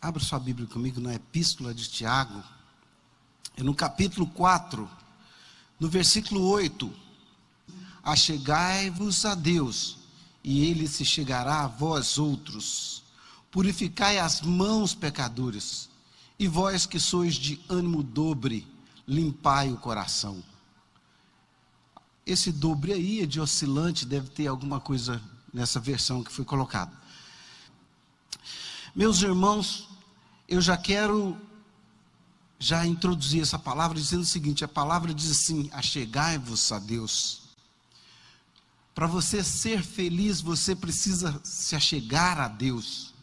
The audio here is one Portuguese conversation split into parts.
Abra sua Bíblia comigo na Epístola de Tiago, no capítulo 4, no versículo 8. Achegai-vos a Deus, e Ele se chegará a vós outros. Purificai as mãos, pecadores, e vós que sois de ânimo dobre, limpai o coração. Esse dobre aí é de oscilante, deve ter alguma coisa nessa versão que foi colocada. Meus irmãos, eu quero introduzir essa palavra dizendo o seguinte: a palavra diz assim: achegai-vos a Deus. Para você ser feliz, você precisa se achegar a Deus.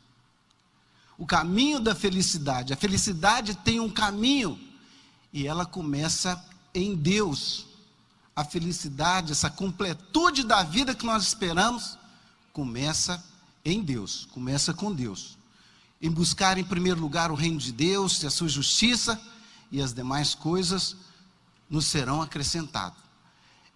O caminho da felicidade, a felicidade tem um caminho, e ela começa em Deus. A felicidade, essa completude da vida que nós esperamos, começa em Deus, começa com Deus. Em buscar em primeiro lugar o reino de Deus e a sua justiça, e as demais coisas nos serão acrescentadas.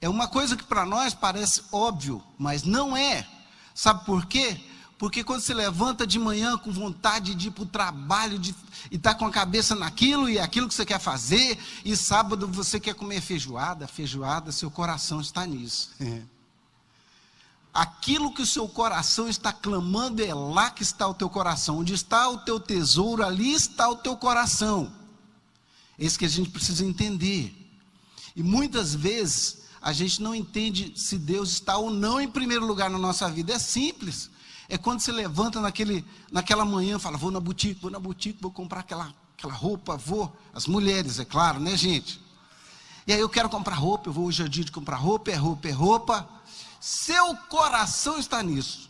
É uma coisa que para nós parece óbvio, mas não é. Sabe por quê? Porque quando você levanta de manhã com vontade de ir para o trabalho, e está com a cabeça naquilo e aquilo que você quer fazer, e sábado você quer comer feijoada, seu coração está nisso. Aquilo que o seu coração está clamando, é lá que está o teu coração. Onde está o teu tesouro, ali está o teu coração. É isso que a gente precisa entender. E muitas vezes a gente não entende se Deus está ou não em primeiro lugar na nossa vida. É simples. É quando você levanta naquela manhã, fala: vou na boutique, vou comprar aquela roupa, as mulheres, é claro, né, gente? E aí eu quero comprar roupa, eu vou hoje é dia de comprar roupa, é roupa. Seu coração está nisso.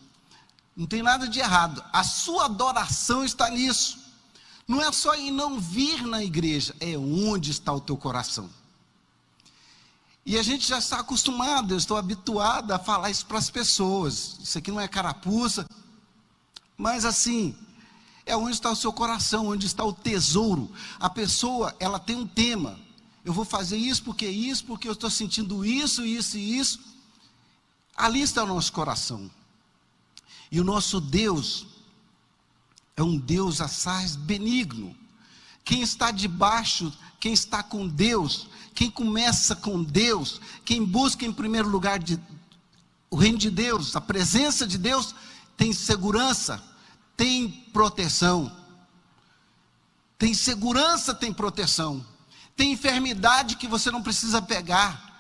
Não tem nada de errado. A sua adoração está nisso. Não é só em não vir na igreja, é onde está o teu coração. E a gente já está acostumado, eu estou habituado a falar isso para as pessoas. Isso aqui não é carapuça, mas assim, é onde está o seu coração, onde está o tesouro. A pessoa, ela tem um tema: eu vou fazer isso porque eu estou sentindo isso. Ali está o nosso coração. E o nosso Deus é um Deus assaz benigno. Quem está debaixo, quem está com Deus, quem começa com Deus, quem busca em primeiro lugar o reino de Deus, a presença de Deus, tem segurança, tem proteção. Tem segurança, tem proteção. Tem enfermidade que você não precisa pegar.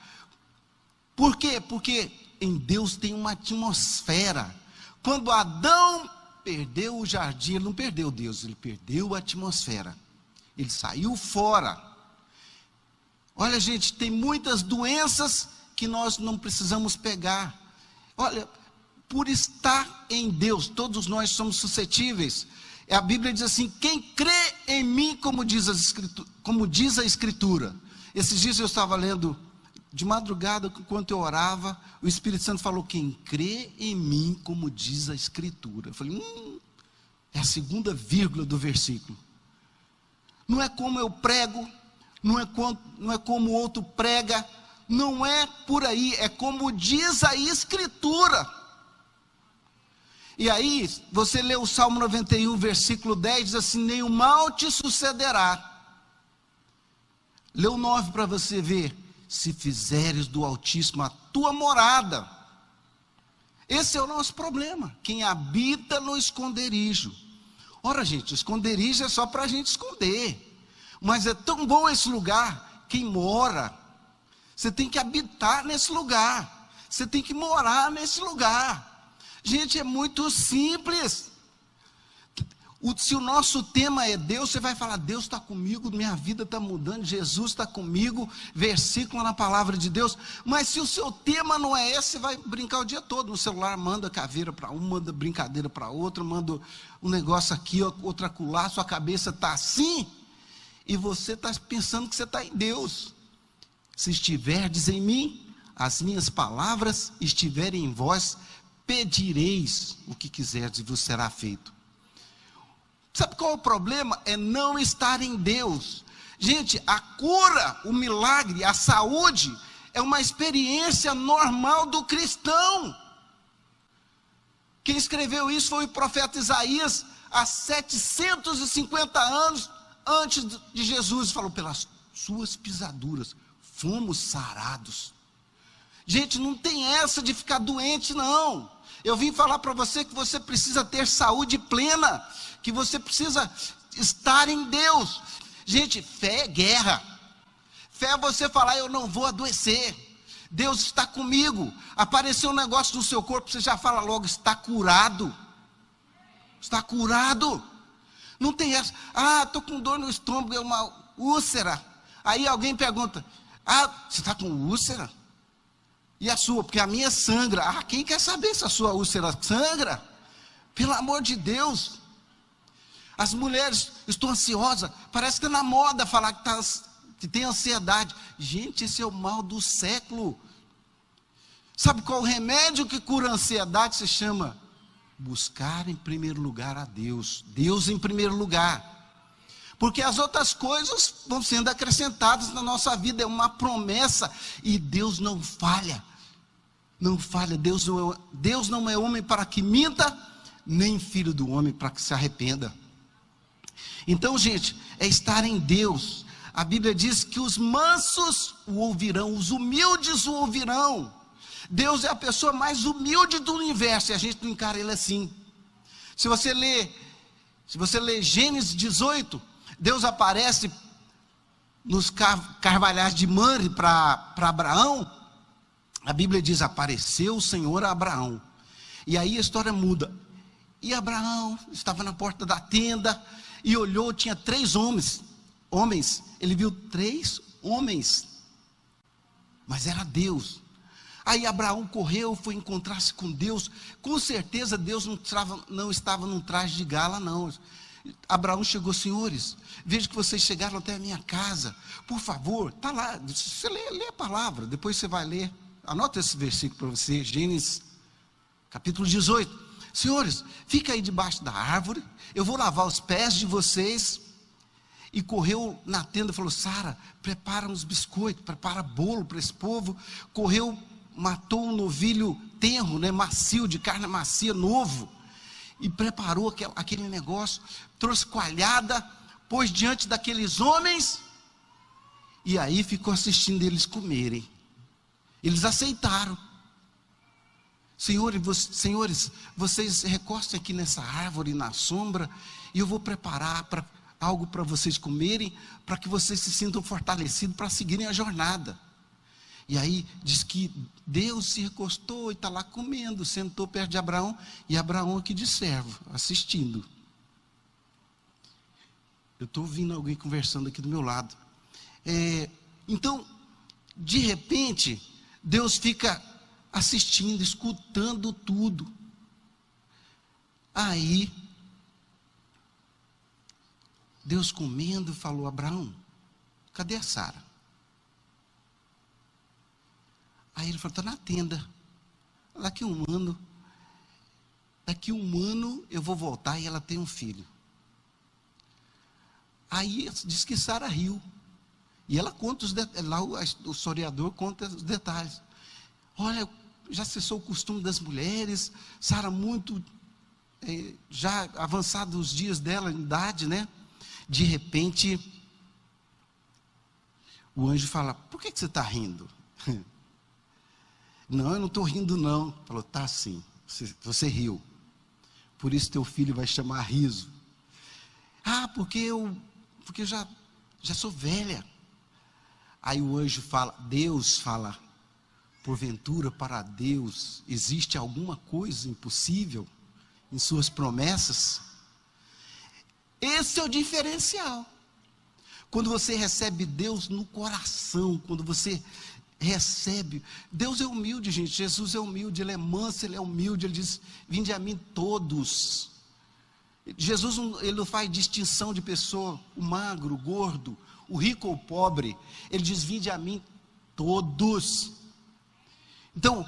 Por quê? Porque em Deus tem uma atmosfera. Quando Adão perdeu o jardim, ele não perdeu Deus, ele perdeu a atmosfera. Ele saiu fora. Olha, gente, tem muitas doenças que nós não precisamos pegar. Olha, por estar em Deus, todos nós somos suscetíveis. A Bíblia diz assim: quem crê em mim, como diz a Escritura. Esses dias eu estava lendo de madrugada, enquanto eu orava, o Espírito Santo falou: quem crê em mim, como diz a Escritura. Eu falei: é a segunda vírgula do versículo. Não é como eu prego, não é como o outro prega, não é por aí, é como diz a Escritura. E aí, você lê o Salmo 91, versículo 10, diz assim: nenhum mal te sucederá. Lê o 9 para você ver: se fizeres do Altíssimo a tua morada. Esse é o nosso problema. Quem habita no esconderijo. Ora, gente, o esconderijo é só para a gente esconder. Mas é tão bom esse lugar. Quem mora, você tem que habitar nesse lugar. Você tem que morar nesse lugar. Gente, é muito simples. Se o nosso tema é Deus, você vai falar: Deus está comigo, minha vida está mudando, Jesus está comigo, versículo na palavra de Deus. Mas se o seu tema não é esse, você vai brincar o dia todo no celular, manda caveira para um, manda brincadeira para outro, manda um negócio aqui, outro acolá, sua cabeça está assim, e você está pensando que você está em Deus. Se estiverdes em mim, as minhas palavras estiverem em vós, pedireis o que quiserdes e vos será feito. Sabe qual é o problema? É não estar em Deus. Gente, a cura, o milagre, a saúde é uma experiência normal do cristão. Quem escreveu isso foi o profeta Isaías. há 750 anos antes de Jesus, falou: pelas suas pisaduras fomos sarados. Gente, não tem essa de ficar doente, não. Eu vim falar para você que você precisa ter saúde plena, que você precisa estar em Deus. Gente, fé é guerra. Fé é você falar: eu não vou adoecer, Deus está comigo. Apareceu um negócio no seu corpo, você já fala logo: está curado. Está curado. Não tem essa: estou com dor no estômago, é uma úlcera. Aí alguém pergunta: você está com úlcera? E a sua? Porque a minha sangra. Quem quer saber se a sua úlcera sangra? Pelo amor de Deus. As mulheres estão ansiosas, parece que é na moda falar que tem ansiedade. Gente, esse é o mal do século. Sabe qual o remédio que cura a ansiedade? Se chama buscar em primeiro lugar a Deus. Deus em primeiro lugar. Porque as outras coisas vão sendo acrescentadas na nossa vida, é uma promessa, e Deus não falha. Não falha. Deus não é homem para que minta, nem filho do homem para que se arrependa. Então, gente, é estar em Deus. A Bíblia diz que os mansos o ouvirão, os humildes o ouvirão. Deus é a pessoa mais humilde do universo, e a gente não encara ele assim. Se você lê Gênesis 18, Deus aparece nos carvalhais de Mamre para Abraão. A Bíblia diz: apareceu o Senhor a Abraão. E aí a história muda. E Abraão estava na porta da tenda e olhou, tinha 3 homens. Ele viu 3 homens, mas era Deus. Aí Abraão correu, foi encontrar-se com Deus. Com certeza Deus não estava num traje de gala, não. Abraão chegou: senhores, vejo que vocês chegaram até a minha casa, por favor, está lá, você lê a palavra, depois você vai ler, anota esse versículo para você, Gênesis capítulo 18, senhores, fica aí debaixo da árvore, eu vou lavar os pés de vocês. E correu na tenda e falou: Sara, prepara uns biscoitos, prepara bolo para esse povo. Correu, matou um novilho tenro, macio, de carne macia, novo, e preparou aquele negócio, trouxe coalhada, pôs diante daqueles homens, e aí ficou assistindo eles comerem. Eles aceitaram. Senhores, vocês recostem aqui nessa árvore, na sombra, e eu vou preparar algo para vocês comerem, para que vocês se sintam fortalecidos para seguirem a jornada. E aí diz que Deus se recostou e está lá comendo, sentou perto de Abraão, e Abraão aqui de servo, assistindo. Eu estou ouvindo alguém conversando aqui do meu lado. Então, de repente, Deus fica assistindo, escutando tudo. Aí, Deus comendo falou: Abraão, cadê a Sara? Aí ele falou: está na tenda. Daqui um ano eu vou voltar e ela tem um filho. Aí diz que Sara riu. E ela conta os detalhes, lá o historiador conta os detalhes. Olha, já cessou o costume das mulheres, Sara muito, já avançados os dias dela em idade, De repente, o anjo fala: por que você está rindo? Não, eu não estou rindo não. Falou: tá sim, você riu. Por isso teu filho vai chamar Riso. Porque eu já sou velha. Aí o anjo fala, Deus fala: porventura para Deus existe alguma coisa impossível em suas promessas? Esse é o diferencial. Quando você recebe Deus no coração, quando você recebe, Deus é humilde, gente. Jesus é humilde, Ele é manso, Ele é humilde. Ele diz: vinde a mim todos. Jesus, Ele não faz distinção de pessoa, o magro, o gordo, o rico ou o pobre. Ele diz: vinde a mim todos. Então,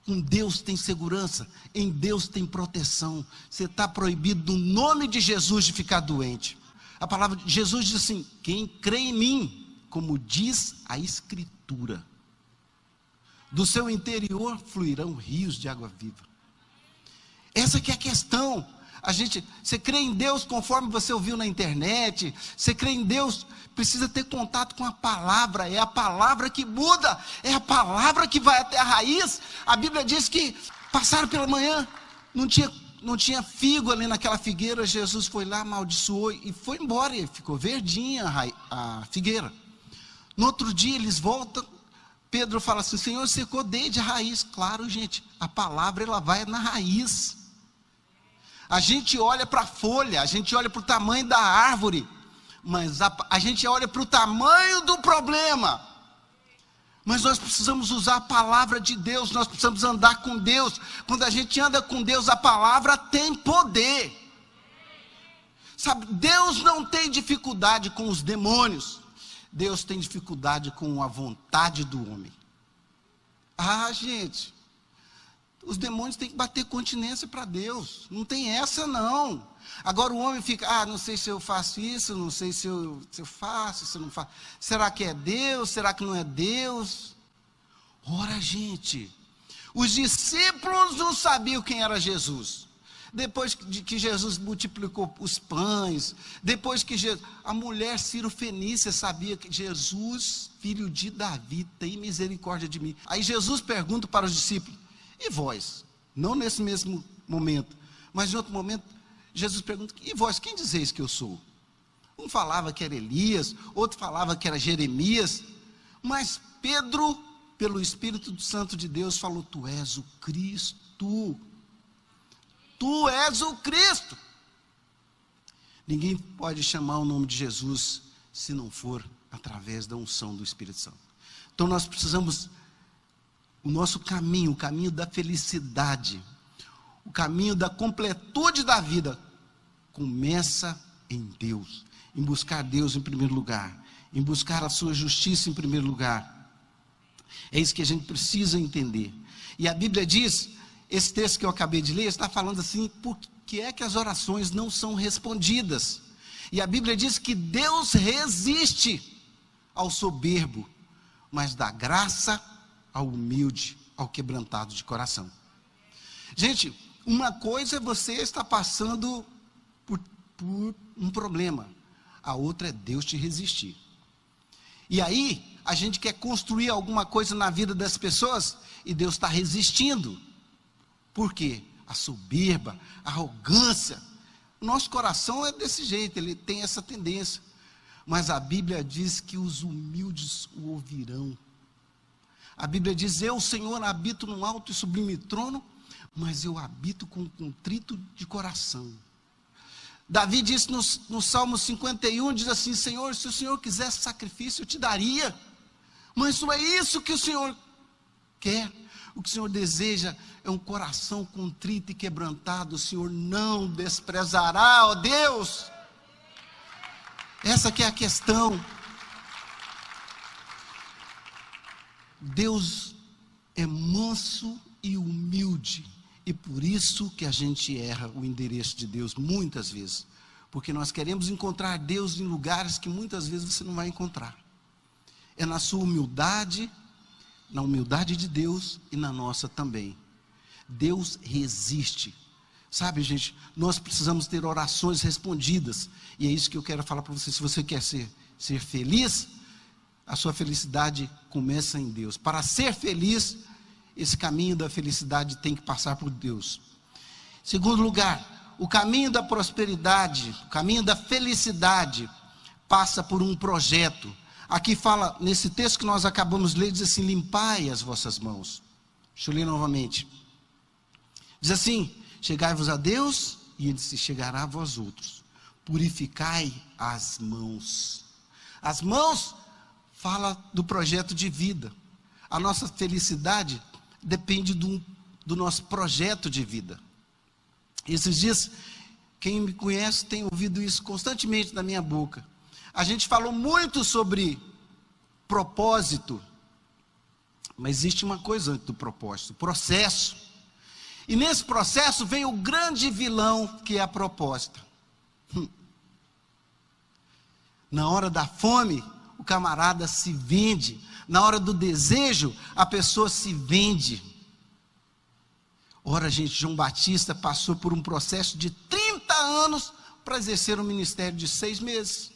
em Deus tem segurança, em Deus tem proteção. Você está proibido no nome de Jesus de ficar doente. A palavra de Jesus diz assim: quem crê em mim, como diz a Escritura, do seu interior fluirão rios de água viva. Essa que é a questão. Você crê em Deus conforme você ouviu na internet, você crê em Deus, precisa ter contato com a palavra, é a palavra que muda, é a palavra que vai até a raiz. A Bíblia diz que passaram pela manhã, não tinha figo ali naquela figueira, Jesus foi lá, amaldiçoou e foi embora, e ficou verdinha a figueira. No outro dia eles voltam, Pedro fala assim: Senhor, secou desde a raiz. Claro, gente, a palavra ela vai na raiz. A gente olha para a folha, a gente olha para o tamanho da árvore, mas a gente olha para o tamanho do problema. Mas nós precisamos usar a palavra de Deus, nós precisamos andar com Deus. Quando a gente anda com Deus, a palavra tem poder. Sabe, Deus não tem dificuldade com os demônios, Deus tem dificuldade com a vontade do homem. Gente, os demônios têm que bater continência para Deus, não tem essa não. Agora o homem fica, não sei se eu faço isso, não sei se eu faço, se eu não faço. Será que é Deus? Será que não é Deus? Ora, gente, os discípulos não sabiam quem era Jesus. Depois que Jesus multiplicou os pães, depois que a mulher Ciro-fenícia sabia que Jesus, filho de Davi, tem misericórdia de mim. Aí Jesus pergunta para os discípulos: e vós? Não nesse mesmo momento, mas em outro momento, Jesus pergunta: e vós, quem dizeis que eu sou? Um falava que era Elias, outro falava que era Jeremias, mas Pedro, pelo Espírito Santo de Deus, falou: tu és o Cristo. Tu és o Cristo. Ninguém pode chamar o nome de Jesus se não for através da unção do Espírito Santo. Então nós precisamos, o nosso caminho, o caminho da felicidade, o caminho da completude da vida, começa em Deus, em buscar Deus em primeiro lugar, em buscar a sua justiça em primeiro lugar. É isso que a gente precisa entender. E a Bíblia diz, esse texto que eu acabei de ler, está falando assim: por que é que as orações não são respondidas? E a Bíblia diz que Deus resiste ao soberbo, mas dá graça ao humilde, ao quebrantado de coração. Gente, uma coisa é você estar passando por um problema, a outra é Deus te resistir. E aí, a gente quer construir alguma coisa na vida das pessoas, e Deus está resistindo. Por quê? A soberba, a arrogância. O nosso coração é desse jeito, ele tem essa tendência. Mas a Bíblia diz que os humildes o ouvirão. A Bíblia diz: eu, Senhor, habito num alto e sublime trono, mas eu habito com contrito de coração. Davi disse no Salmo 51, diz assim: Senhor, se o Senhor quisesse sacrifício, eu te daria. Mas não é isso que o Senhor quer. O que o Senhor deseja é um coração contrito e quebrantado. O Senhor não desprezará, ó Deus. Essa que é a questão. Deus é manso e humilde, e por isso que a gente erra o endereço de Deus muitas vezes, porque nós queremos encontrar Deus em lugares que muitas vezes você não vai encontrar. É na sua humildade, na humildade de Deus e na nossa também. Deus resiste. Sabe, gente, nós precisamos ter orações respondidas, e é isso que eu quero falar para você. Se você quer ser feliz, a sua felicidade começa em Deus. Para ser feliz, esse caminho da felicidade tem que passar por Deus. Segundo lugar, o caminho da prosperidade, o caminho da felicidade, passa por um projeto. Aqui fala, nesse texto que nós acabamos de ler, diz assim: limpai as vossas mãos. Deixa eu ler novamente. Diz assim: chegai-vos a Deus, e Ele se chegará a vós outros. Purificai as mãos. As mãos fala do projeto de vida. A nossa felicidade depende do nosso projeto de vida. Esses dias, quem me conhece tem ouvido isso constantemente na minha boca. A gente falou muito sobre propósito, mas existe uma coisa antes do propósito: processo. E nesse processo vem o grande vilão, que é a proposta. Na hora da fome, o camarada se vende. Na hora do desejo, a pessoa se vende. Ora, gente, João Batista passou por um processo de 30 anos para exercer um ministério de 6 meses.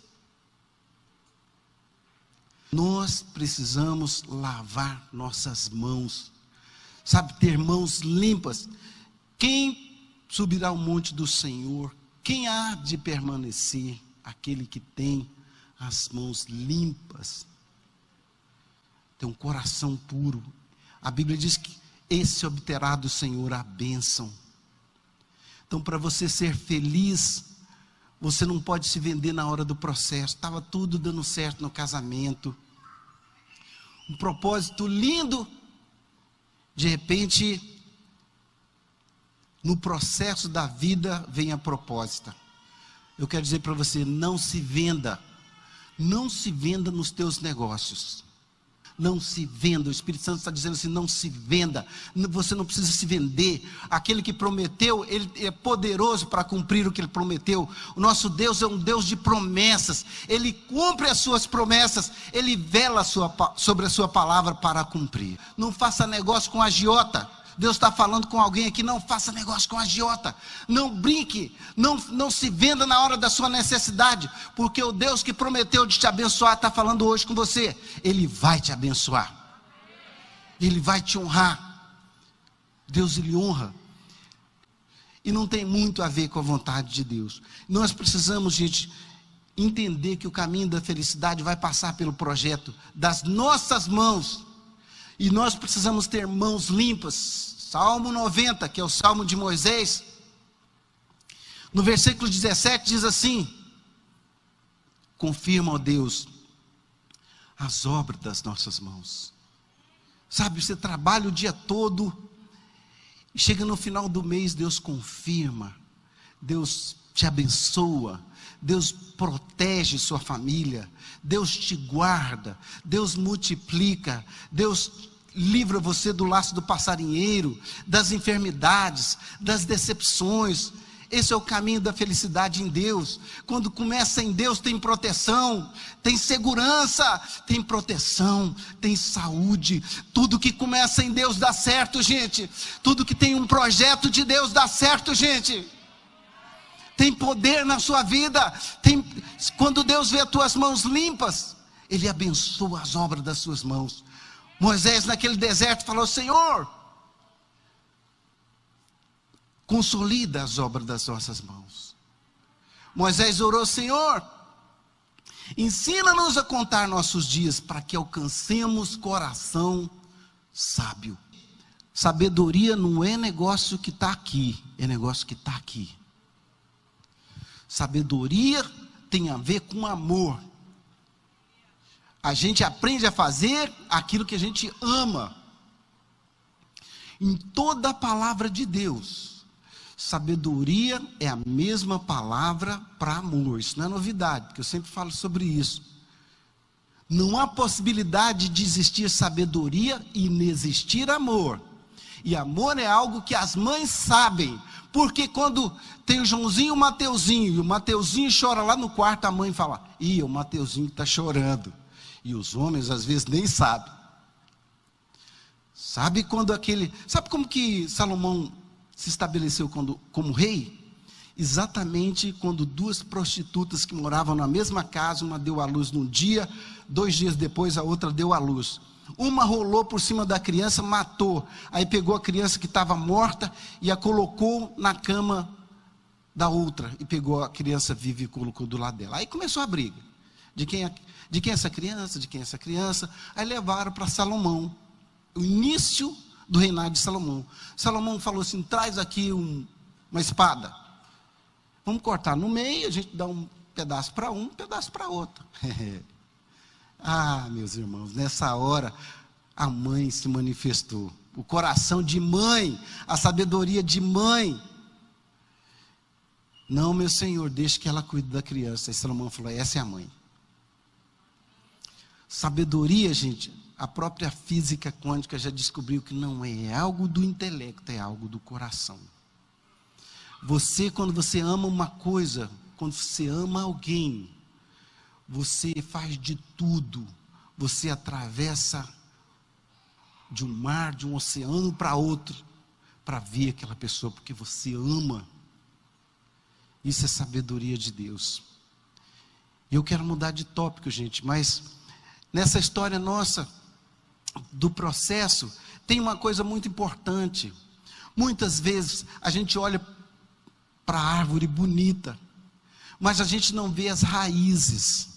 Nós precisamos lavar nossas mãos, sabe, ter mãos limpas. Quem subirá ao monte do Senhor? Quem há de permanecer? Aquele que tem as mãos limpas, tem um coração puro. A Bíblia diz que esse obterá do Senhor a bênção. Então, para você ser feliz, você não pode se vender na hora do processo. Estava tudo dando certo no casamento, um propósito lindo, de repente, no processo da vida vem a proposta. Eu quero dizer para você, não se venda nos teus negócios. Não se venda. O Espírito Santo está dizendo assim, não se venda. Você não precisa se vender. Aquele que prometeu, ele é poderoso para cumprir o que ele prometeu. O nosso Deus é um Deus de promessas. Ele cumpre as suas promessas. Ele vela sobre a sua palavra para cumprir. Não faça negócio com agiota. Deus está falando com alguém aqui, não faça negócio com agiota, não brinque, não se venda na hora da sua necessidade, porque o Deus que prometeu de te abençoar, está falando hoje com você, Ele vai te abençoar, Ele vai te honrar, Deus Ele honra, e não tem muito a ver com a vontade de Deus. Nós precisamos, gente, entender que o caminho da felicidade vai passar pelo projeto das nossas mãos, e nós precisamos ter mãos limpas. Salmo 90, que é o Salmo de Moisés, no versículo 17 diz assim: confirma, ó Deus, as obras das nossas mãos. Sabe, você trabalha o dia todo, e chega no final do mês, Deus confirma, Deus te abençoa, Deus protege sua família, Deus te guarda, Deus multiplica, Deus livra você do laço do passarinheiro, das enfermidades, das decepções. Esse é o caminho da felicidade em Deus. Quando começa em Deus, tem proteção, tem segurança, tem proteção, tem saúde. Tudo que começa em Deus dá certo, gente. Tudo que tem um projeto de Deus dá certo, gente. Tem poder na sua vida. Quando Deus vê as tuas mãos limpas, Ele abençoa as obras das suas mãos. Moisés naquele deserto falou: Senhor, consolida as obras das nossas mãos. Moisés orou: Senhor, ensina-nos a contar nossos dias, para que alcancemos coração sábio. Sabedoria não é negócio que está aqui, é negócio que está aqui. Sabedoria tem a ver com amor. A gente aprende a fazer aquilo que a gente ama. Em toda a palavra de Deus, sabedoria é a mesma palavra para amor. Isso não é novidade, porque eu sempre falo sobre isso. Não há possibilidade de existir sabedoria e inexistir amor. E amor é algo que as mães sabem. Porque quando tem o Joãozinho e o Mateuzinho, e o Mateuzinho chora lá no quarto, a mãe fala: ih, o Mateuzinho está chorando. E os homens às vezes nem sabem. Sabe como que Salomão se estabeleceu como rei? Exatamente quando 2 prostitutas que moravam na mesma casa, uma deu à luz num dia, 2 dias depois a outra deu à luz. Uma rolou por cima da criança, matou. Aí pegou a criança que estava morta e a colocou na cama da outra. E pegou a criança viva e colocou do lado dela. Aí começou a briga. De quem é essa criança? De quem é essa criança? Aí levaram para Salomão. O início do reinado de Salomão. Salomão falou assim: traz aqui uma espada. Vamos cortar no meio, a gente dá um pedaço para um pedaço para outro. Ah, meus irmãos, nessa hora a mãe se manifestou. O coração de mãe, a sabedoria de mãe. Não, meu Senhor, deixe que ela cuide da criança. E Salomão falou: essa é a mãe. Sabedoria, gente, a própria física quântica já descobriu que não é algo do intelecto, é algo do coração. Você, quando você ama uma coisa, quando você ama alguém, você faz de tudo, você atravessa de um mar, de um oceano para outro, para ver aquela pessoa, porque você ama. Isso é sabedoria de Deus. E eu quero mudar de tópico, gente, mas nessa história nossa do processo, tem uma coisa muito importante. Muitas vezes a gente olha para a árvore bonita, mas a gente não vê as raízes.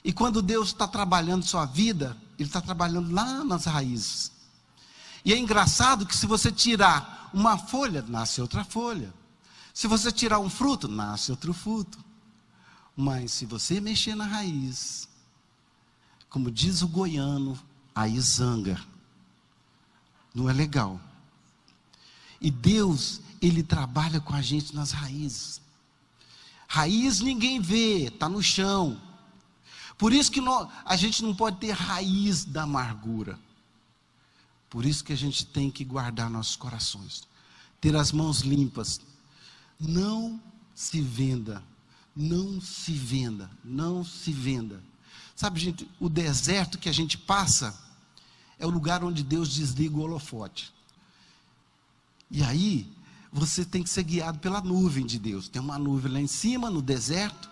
E quando Deus está trabalhando sua vida, Ele está trabalhando lá nas raízes. E é engraçado que se você tirar uma folha, nasce outra folha. Se você tirar um fruto, nasce outro fruto. Mas se você mexer na raiz, como diz o goiano, aí zanga. Não é legal. E Deus, Ele trabalha com a gente nas raízes. Raiz ninguém vê, está no chão. Por isso que a gente não pode ter raiz da amargura. Por isso que a gente tem que guardar nossos corações. Ter as mãos limpas. Não se venda. Não se venda. Não se venda. Sabe, gente, o deserto que a gente passa é o lugar onde Deus desliga o holofote. E aí, você tem que ser guiado pela nuvem de Deus. Tem uma nuvem lá em cima, no deserto.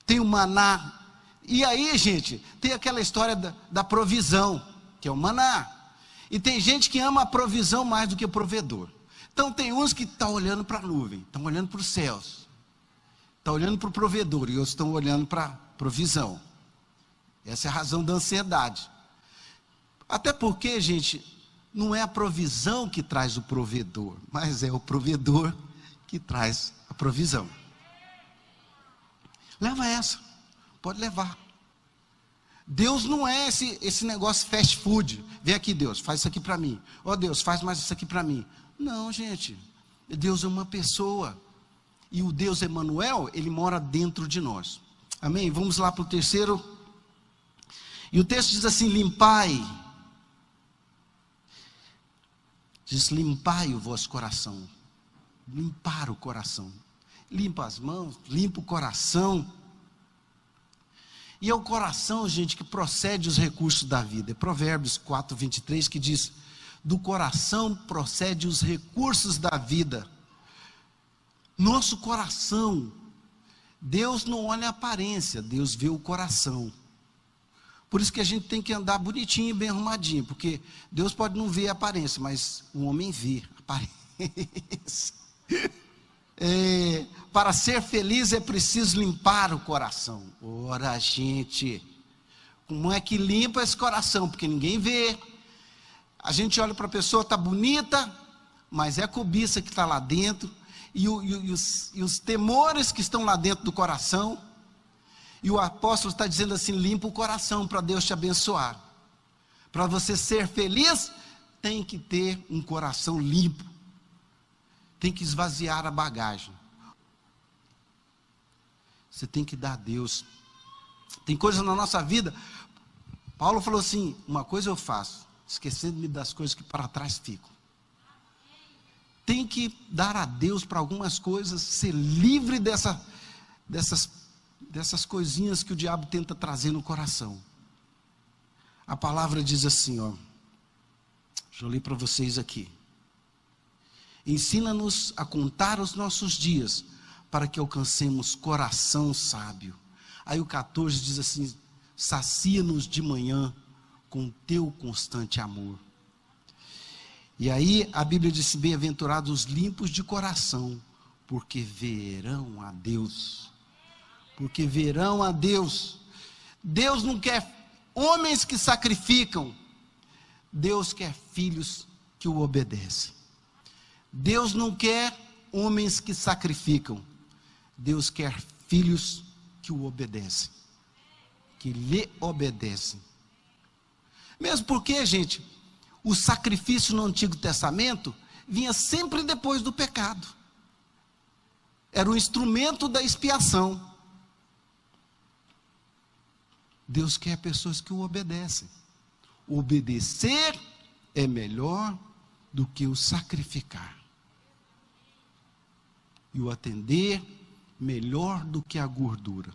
Tem o maná. E aí, gente, tem aquela história da provisão, que é o maná. E tem gente que ama a provisão mais do que o provedor. Então tem uns que estão olhando para a nuvem, estão olhando para os céus, estão olhando para o provedor, e outros estão olhando para a provisão. Essa é a razão da ansiedade. Até porque, gente, não é a provisão que traz o provedor, mas é o provedor que traz a provisão. Leva essa, pode levar. Deus não é esse negócio fast food. Vem aqui, Deus, faz isso aqui para mim. Ó Deus, faz mais isso aqui para mim. Não, gente. Deus é uma pessoa. E o Deus Emanuel, Ele mora dentro de nós. Amém? Vamos lá para o terceiro. E o texto diz assim: limpai. Diz: limpai o vosso coração. Limpar o coração. Limpa as mãos, limpa o coração. E é o coração, gente, que procede os recursos da vida. É Provérbios 4, 23, que diz: do coração procede os recursos da vida. Nosso coração, Deus não olha a aparência, Deus vê o coração. Por isso que a gente tem que andar bonitinho e bem arrumadinho, porque Deus pode não ver a aparência, mas o homem vê a aparência. Para ser feliz é preciso limpar o coração. Ora, gente, como é que limpa esse coração? Porque ninguém vê. A gente olha para a pessoa, está bonita, mas é a cobiça que está lá dentro, e os temores que estão lá dentro do coração. E o apóstolo está dizendo assim: limpa o coração para Deus te abençoar. Para você ser feliz, tem que ter um coração limpo. Tem que esvaziar a bagagem. Você tem que dar a Deus. Tem coisas na nossa vida. Paulo falou assim: uma coisa eu faço, esquecendo-me das coisas que para trás ficam. Tem que dar a Deus para algumas coisas, ser livre dessas coisinhas que o diabo tenta trazer no coração. A palavra diz assim, ó. Deixa eu ler para vocês aqui. Ensina-nos a contar os nossos dias, para que alcancemos coração sábio. Aí o 14 diz assim: sacia-nos de manhã com teu constante amor. E aí a Bíblia diz: bem-aventurados os limpos de coração, porque verão a Deus. Porque verão a Deus. Deus não quer homens que sacrificam, Deus quer filhos que o obedecem. Deus não quer homens que sacrificam, Deus quer filhos que o obedecem, que lhe obedecem. Mesmo porque, gente, o sacrifício no Antigo Testamento vinha sempre depois do pecado. Era o instrumento da expiação. Deus quer pessoas que o obedecem. Obedecer é melhor do que o sacrificar. E o atender melhor do que a gordura.